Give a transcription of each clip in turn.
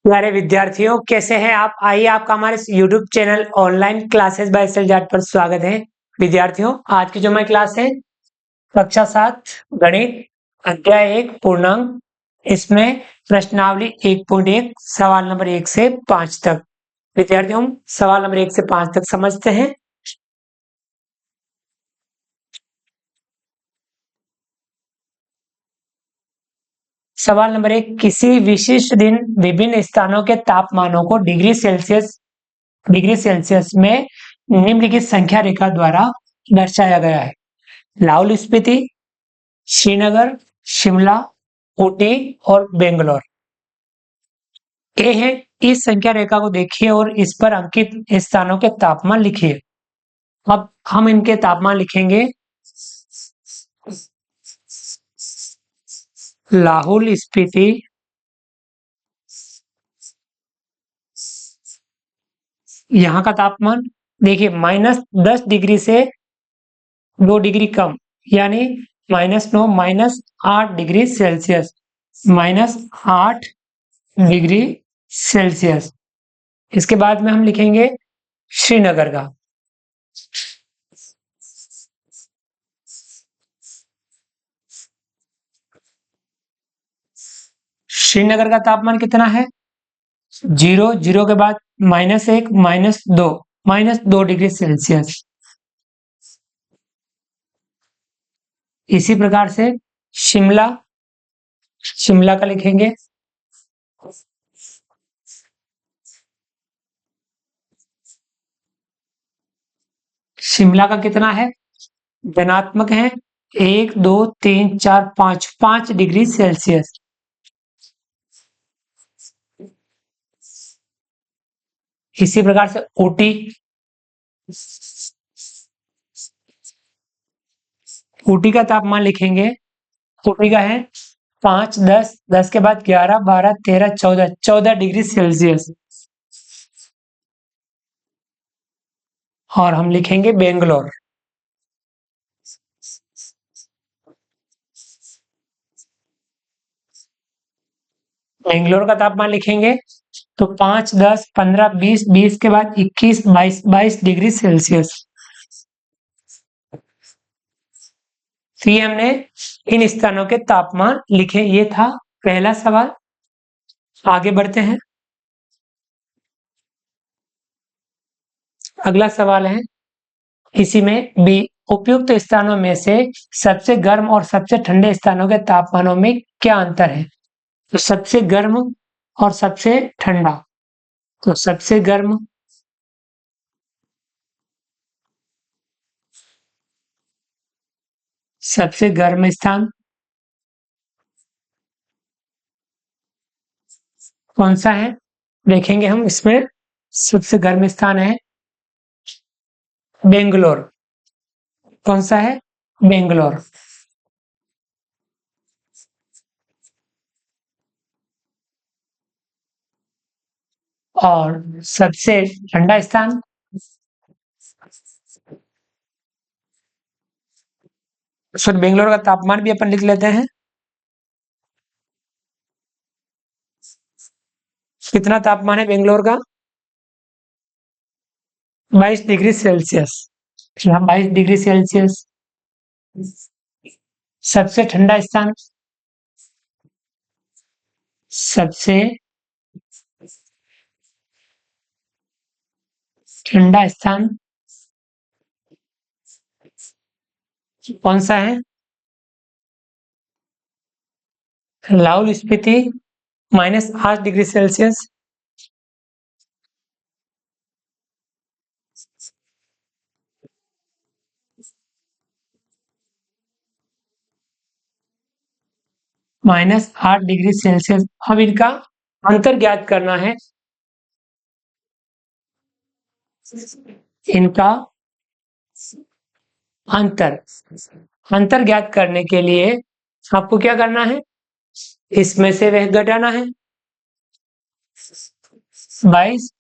प्यारे विद्यार्थियों, कैसे हैं आप? आइए, आपका हमारे YouTube channel online classes by सेल जाट पर स्वागत है। विद्यार्थियों, आज की जो हमारी क्लास है कक्षा 7 गणित अध्याय 1 पूर्णांक। इसमें प्रश्नावली 1.1 सवाल नंबर 1 से 5 तक। विद्यार्थियों, हम सवाल नंबर 1 से 5 तक समझते हैं। सवाल नंबर 1, किसी विशिष्ट दिन विभिन्न स्थानों के तापमानों को डिग्री सेल्सियस में निम्नलिखित संख्या रेखा द्वारा दर्शाया गया है। लाहौल स्पीति, श्रीनगर, शिमला, ऊटी और बेंगलोर। ए है, इस संख्या रेखा को देखिए और इस पर अंकित स्थानों के तापमान लिखिए। अब हम इनके तापमान लिखेंगे। लाहौल स्पीति, यहाँ का तापमान देखिए -10 डिग्री से 2 डिग्री कम, यानी -9 -8 डिग्री सेल्सियस, -8 डिग्री सेल्सियस। इसके बाद में हम लिखेंगे श्रीनगर का। श्रीनगर का तापमान कितना है? 0 के बाद -1 -2 डिग्री सेल्सियस। इसी प्रकार से शिमला का लिखेंगे। शिमला का कितना है? धनात्मक है 1 2 3 4 5 डिग्री सेल्सियस। इसी प्रकार से ऊटी का तापमान लिखेंगे। ऊटी का है 5 10 के बाद 11 12 13 14 डिग्री सेल्सियस। और हम लिखेंगे बेंगलोर। बेंगलोर का तापमान लिखेंगे तो 5 10 15 20 के बाद 21 22 डिग्री सेल्सियस। तो ये हमने इन स्थानों के तापमान लिखे। ये था पहला सवाल। आगे बढ़ते हैं। अगला सवाल है इसी में भी, उपयुक्त स्थानों में से सबसे गर्म और सबसे ठंडे स्थानों के तापमानों में क्या अंतर है? तो सबसे गर्म और सबसे ठंडा। तो सबसे गर्म स्थान कौन सा है? देखेंगे हम। इसमें सबसे गर्म स्थान है बेंगलोर। कौन सा है? बेंगलोर। और सबसे ठंडा स्थान सर, बेंगलोर का तापमान भी अपन लिख लेते हैं। कितना तापमान है बेंगलोर का? 22 डिग्री सेल्सियस। 22 degree Celsius. सबसे ठंडा स्थान, सबसे ठंडा स्थान कौन सा है? Lahaul Spiti, -8 degree Celsius. -8 degree Celsius. अब इनका अंतर ज्ञात करना है। इनका अंतर ज्ञात करने के लिए आपको क्या करना है? इसमें से वह घटाना है। 22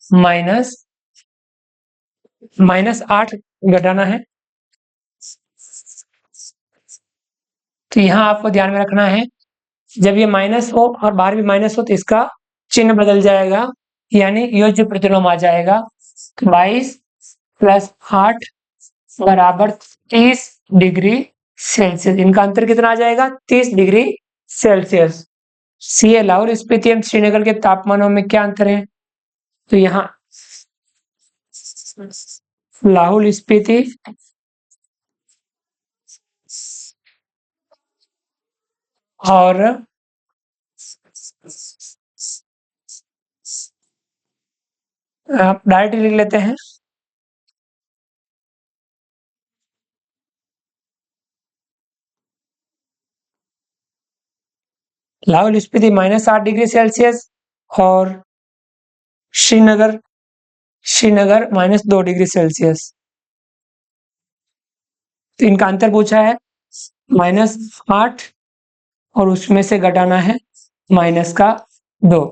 -8 घटाना है। तो यहाँ आपको ध्यान में रखना है, जब ये माइनस हो और बाहर भी माइनस हो तो इसका चिन्ह बदल जाएगा, यानी योज्य प्रतिलोम आ जाएगा। 22 प्लस 8 बराबर 30 डिग्री सेल्सियस। इनका अंतर कितना आ जाएगा? 30 degree Celsius. CA Lahaul Spiti एवं श्रीनगर के तापमानों में क्या अंतर है? तो यहाँ लाहौल स्पीति और आप डायरेक्ट लिख लेते हैं। लाहौल स्पीति -8 डिग्री सेल्सियस और श्रीनगर -2 डिग्री सेल्सियस। तो इनका अंतर पूछा है -8 और उसमें से घटाना है -2।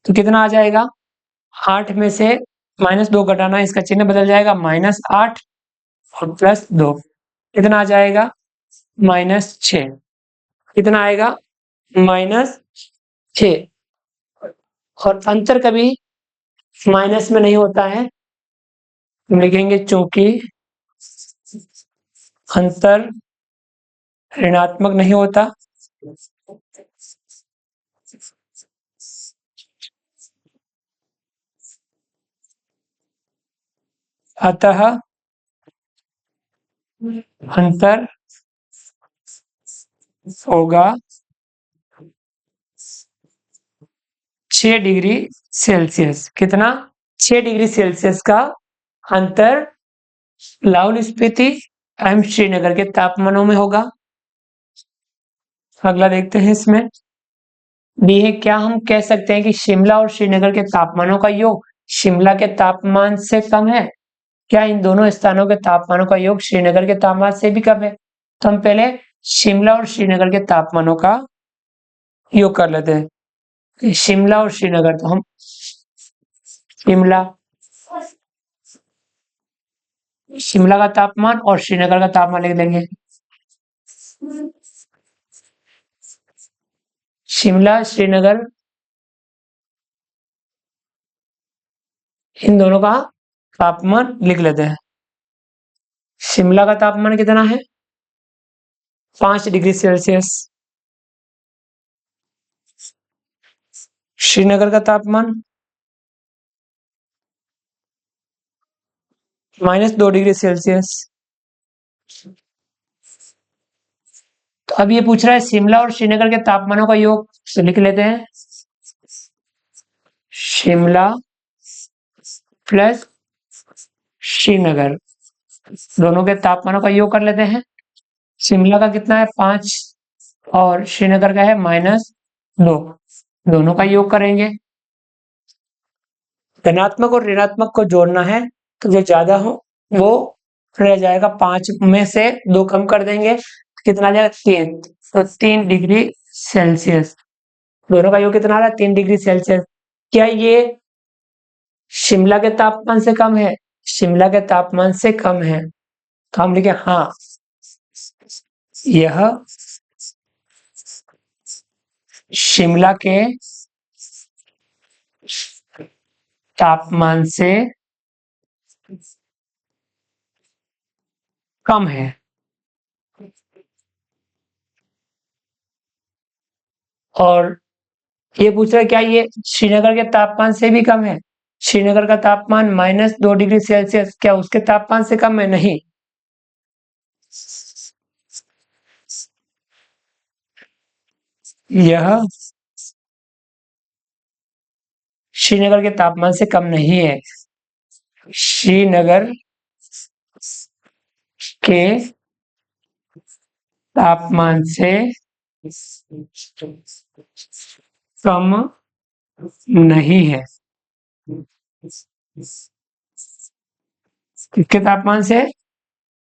तो कितना आ जाएगा? 8 में से -2 घटाना, इसका चिन्ह बदल जाएगा -8 और +2। कितना आ जाएगा? -6। कितना आएगा? -6। और अंतर कभी माइनस में नहीं होता है, हम लिखेंगे चूंकि अंतर ऋणात्मक नहीं होता, अतः अंतर होगा 6 डिग्री सेल्सियस। कितना? 6 डिग्री सेल्सियस का अंतर लाहौल स्पीति एवं श्रीनगर के तापमानों में होगा। अगला देखते हैं इसमें। डी है, क्या हम कह सकते हैं कि शिमला और श्रीनगर के तापमानों का योग शिमला के तापमान से कम है? क्या इन दोनों स्थानों के तापमानों का योग श्रीनगर के तापमान से भी कम है? तो हम पहले शिमला और श्रीनगर के तापमानों का योग कर लेते हैं। शिमला और श्रीनगर, तो हम शिमला का तापमान और श्रीनगर का तापमान लिख देंगे। शिमला श्रीनगर, इन दोनों का तापमान लिख लेते हैं। शिमला का तापमान कितना है? 5 डिग्री सेल्सियस। श्रीनगर का तापमान -2 डिग्री सेल्सियस। तो अब ये पूछ रहा है शिमला और श्रीनगर के तापमानों का योग, तो लिख लेते हैं शिमला प्लस श्रीनगर, दोनों के तापमानों का योग कर लेते हैं। शिमला का कितना है? 5 और श्रीनगर का है -2, दोनों का योग करेंगे। धनात्मक और ऋणात्मक को जोड़ना है, तो जो ज्यादा हो वो रह जाएगा। 5 में से 2 कम कर देंगे, कितना आ जाएगा? 3। तो 3 डिग्री सेल्सियस। दोनों का योग कितना आ रहा है? 3 डिग्री सेल्सियस। क्या ये शिमला के तापमान से कम है? शिमला के तापमान से कम है, तो हम लिखे हाँ, यह शिमला के तापमान से कम है। और ये पूछ रहा है क्या ये श्रीनगर के तापमान से भी कम है? श्रीनगर का तापमान -2 डिग्री सेल्सियस, क्या उसके तापमान से कम है? नहीं। यह श्रीनगर के तापमान से कम नहीं है। श्रीनगर के तापमान से कम नहीं है। किसके तापमान से?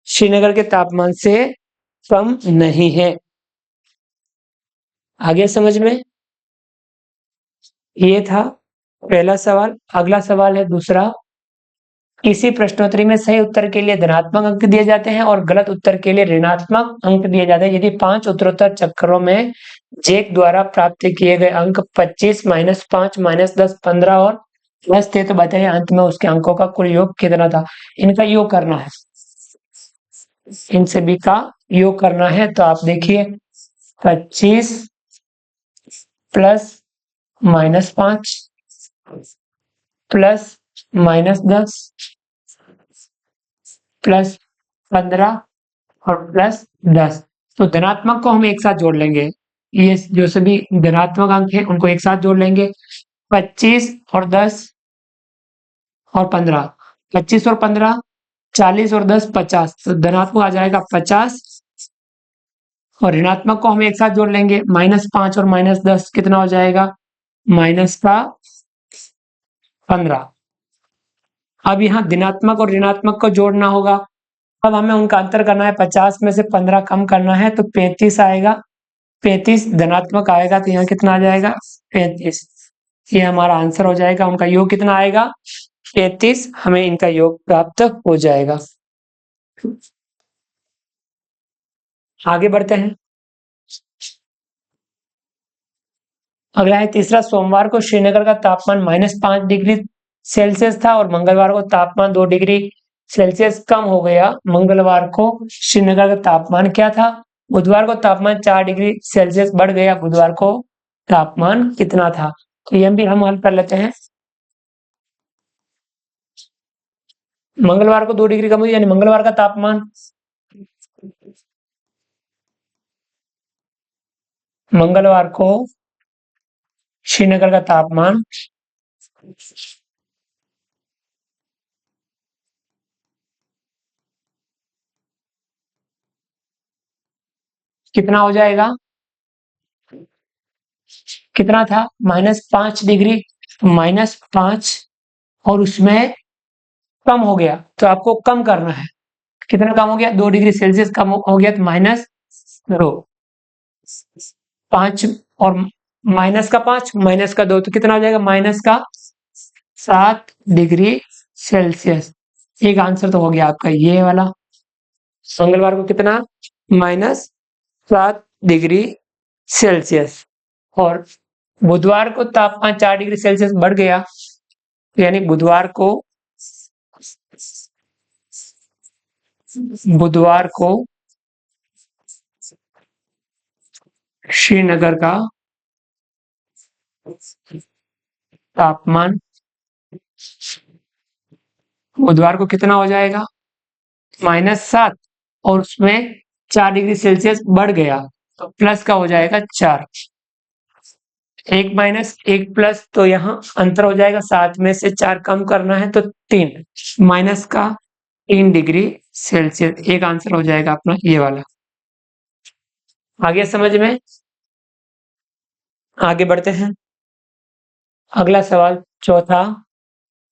श्रीनगर के तापमान से कम नहीं है। आगे समझ में? ये था पहला सवाल। अगला सवाल है दूसरा। इसी प्रश्नोत्तरी में सही उत्तर के लिए धनात्मक अंक दिए जाते हैं और गलत उत्तर के लिए ऋणात्मक अंक दिए जाते हैं। यदि 5 उत्तरोत्तर चक्रों में जैक द्वारा प्राप्त किए गए अंक 25 -5 -10 15 और प्लस थे तो बताइए अंत में उसके अंकों का कुल योग कितना था। इनका योग करना है, इन सभी का योग करना है। तो आप देखिए 25 +-5 +-10 +15 और +10। तो धनात्मक को हम एक साथ जोड़ लेंगे। ये जो सभी धनात्मक अंक हैं उनको एक साथ जोड़ लेंगे। 25 और 10 और 15, 25 और 15 40 और 10 50। तो धनात्मक आ जाएगा 50 और ऋणात्मक को हम एक साथ जोड़ लेंगे। -5 और -10 कितना हो जाएगा? -15। अब यहाँ धनात्मक और ऋणात्मक को जोड़ना होगा। अब हमें उनका अंतर करना है। 50 में से 15 कम करना है तो 35 आएगा। 35 धनात्मक आएगा तो यहाँ कितना आ जाएगा? 35। ये हमारा आंसर हो जाएगा। उनका योग कितना आएगा? 35। हमें इनका योग प्राप्त हो जाएगा। आगे बढ़ते हैं। अगला है तीसरा, सोमवार को श्रीनगर का तापमान -5 डिग्री सेल्सियस था और मंगलवार को तापमान 2 डिग्री सेल्सियस कम हो गया। मंगलवार को श्रीनगर का तापमान क्या था? बुधवार को तापमान 4 डिग्री सेल्सियस बढ़ गया। बुधवार को तापमान कितना था? तो ये भी हम हल कर लेते हैं। मंगलवार को 2 डिग्री कम हुई, यानी मंगलवार का तापमान, मंगलवार को श्रीनगर का तापमान कितना हो जाएगा? कितना था? -5 डिग्री। -5 और उसमें कम हो गया तो आपको कम करना है। कितना कम हो गया? 2 डिग्री सेल्सियस कम हो गया तो -2। 5 और -5 -2 तो कितना हो जाएगा? -7 डिग्री सेल्सियस। एक आंसर तो हो गया आपका ये वाला। मंगलवार को कितना? -7 डिग्री सेल्सियस। और बुधवार को तापमान 4 डिग्री सेल्सियस बढ़ गया, यानी बुधवार को श्रीनगर का तापमान बुधवार को कितना हो जाएगा? -7 और उसमें 4 डिग्री सेल्सियस बढ़ गया तो प्लस का हो जाएगा 4। 1 माइनस 1 प्लस, तो यहाँ अंतर हो जाएगा। 7 में से 4 कम करना है तो 3, माइनस का 3 डिग्री सेल्सियस। एक आंसर हो जाएगा अपना ये वाला। आगे समझ में? आगे बढ़ते हैं। अगला सवाल चौथा,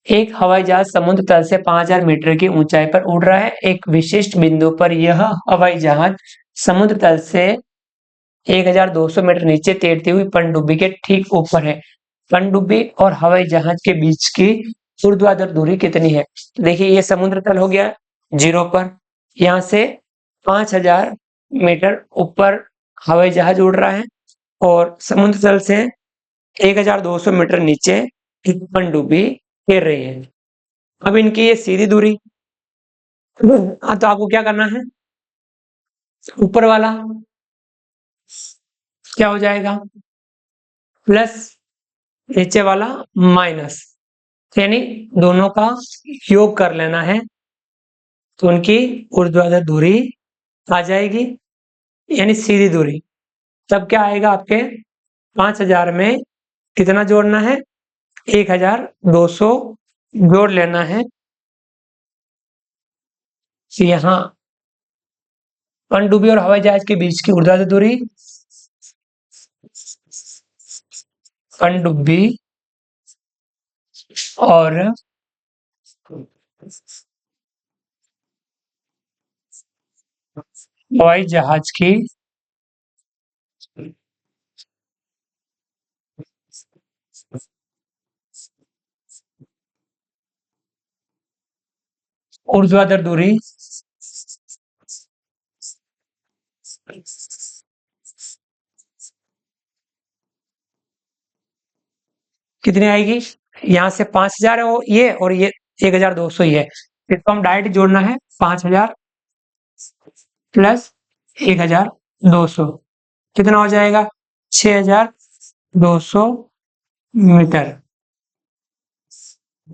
एक हवाई जहाज समुद्र तल से 5000 मीटर की ऊंचाई पर उड़ रहा है। एक विशिष्ट बिंदु पर यह हवाई जहाज समुद्र तल से 1200 मीटर नीचे तैरती हुई पनडुब्बी के ठीक ऊपर है। पनडुब्बी और हवाई जहाज के बीच की ऊर्ध्वाधर दूरी कितनी है? देखिए ये समुद्र तल हो गया 0 पर, यहाँ से 5000 मीटर ऊपर हवाई जहाज उड़ रहा है और समुद्र तल से 1200 मीटर नीचे एक पनडुब्बी तैर रही है। अब इनकी ये सीधी दूरी, तो आपको क्या करना है? ऊपर वाला क्या हो जाएगा? प्लस, नीचे वाला माइनस, यानी दोनों का योग कर लेना है तो उनकी ऊर्ध्वाधर दूरी आ जाएगी, यानी सीधी दूरी। तब क्या आएगा आपके? 5000 में कितना जोड़ना है? 1200 जोड़ लेना है। यहाँ पनडुब्बी और हवाई जहाज के बीच की ऊर्ध्वाधर दूरी, पनडुब्बी और हवाई जहाज की ऊर्ध्वाधर दूरी कितनी आएगी? यहाँ से 5000 है वो ये, और ये 1200 ही है, इसको हम डायरेक्ट जोड़ना है। 5000 प्लस 1200 कितना हो जाएगा? 6200 मीटर।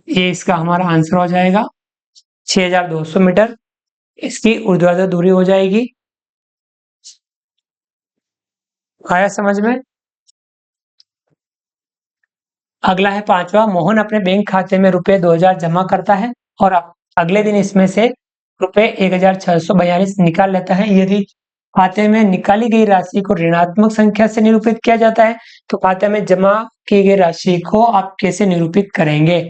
ये इसका हमारा आंसर हो जाएगा 6200 मीटर। इसकी ऊर्ध्वाधर दूरी हो जाएगी। आया समझ में? अगला है पांचवा, मोहन अपने बैंक खाते में रुपए 2000 जमा करता है और अगले दिन इसमें से रुपए 1642 निकाल लेता है। यदि खाते में निकाली गई राशि को ऋणात्मक संख्या से निरूपित किया जाता है तो खाते में जमा की गई राशि को आप कैसे निरूपित करेंगे?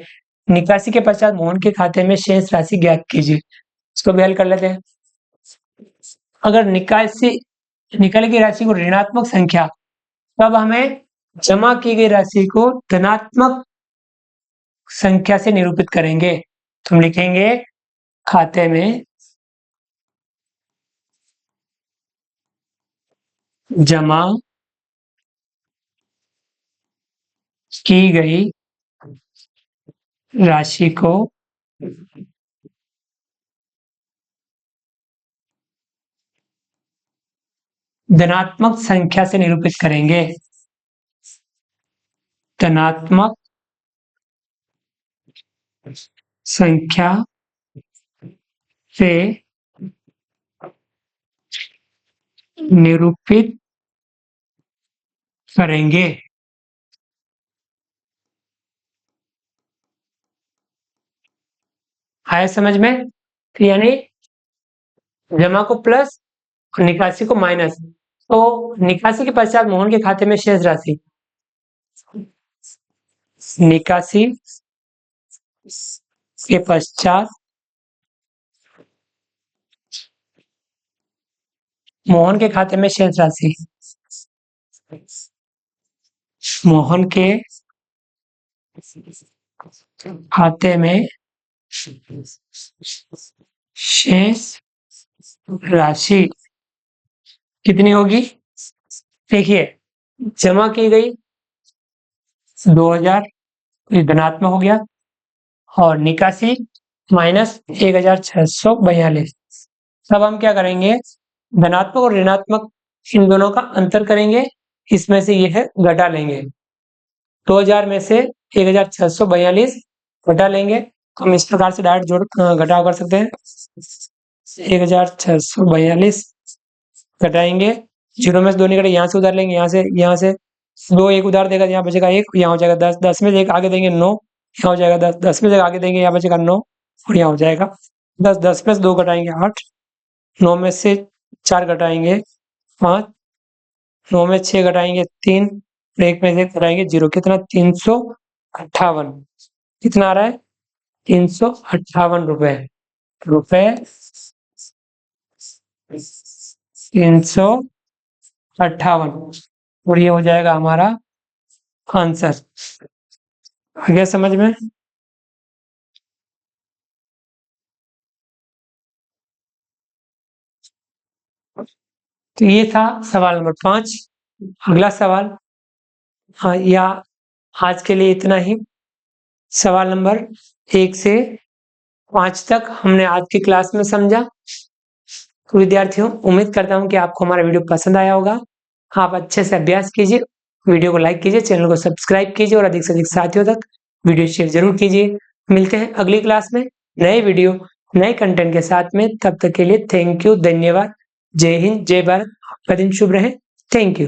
निकासी के पश्चात मोहन के खाते में शेष राशि ज्ञात कीजिए। इसको भी हल कर लेते हैं। अगर निकाली गई राशि को ऋणात्मक संख्या, तब हमें जमा की गई राशि को धनात्मक संख्या से निरूपित करेंगे। तो हम लिखेंगे खाते में जमा की गई राशि को धनात्मक संख्या से निरूपित करेंगे। धनात्मक संख्या से निरूपित करेंगे। आया समझ में? तो यानी जमा को प्लस और निकासी को माइनस। तो निकासी के पश्चात मोहन के खाते में शेष राशि, निकासी के पश्चात मोहन के खाते में शेष राशि, मोहन के खाते में शेष राशि कितनी होगी? देखिए, जमा की गई 2000, ये धनात्मक हो गया, और निकासी माइनस 1642। अब हम क्या करेंगे? धनात्मक और ऋणात्मक इन दोनों का अंतर करेंगे, इसमें से यह घटा लेंगे। 2000 में से 1642 घटा लेंगे। हम इस प्रकार से डायरेक्ट जोड़ घटाव कर सकते हैं। 1642 घटाएंगे, जीरो में से 2 निकले, यहाँ से उधार लेंगे, यहाँ से 2 एक उधार देगा, यहाँ बचेगा 1, यहाँ हो जाएगा 10, 10 में से 1 आगे देंगे 9, यहाँ हो जाएगा 10, 10 में से आगे देंगे, यहाँ बचेगा 9, और यहाँ हो जाएगा 10, 10 में से 2 घटाएंगे 8, 9 में से 4 घटाएंगे 5, 9 में 6 घटाएंगे 3, 1 में से 1 घटाएंगे 0। कितना? 358। कितना आ रहा है? 358 रुपए। 358, और ये हो जाएगा हमारा आंसर। आ गया समझ में? तो ये था सवाल नंबर 5। अगला सवाल, हाँ, या आज के लिए इतना ही। सवाल नंबर 1 से 5 तक हमने आज की क्लास में समझा। तो विद्यार्थियों, उम्मीद करता हूँ कि आपको हमारा वीडियो पसंद आया होगा। आप अच्छे से अभ्यास कीजिए, वीडियो को लाइक कीजिए, चैनल को सब्सक्राइब कीजिए, और अधिक से अधिक साथियों तक वीडियो शेयर जरूर कीजिए। मिलते हैं अगली क्लास में नए वीडियो, नए कंटेंट के साथ में। तब तक के लिए थैंक यू, धन्यवाद। जय हिंद, जय भारत। आपका दिन शुभ रहे। Thank you.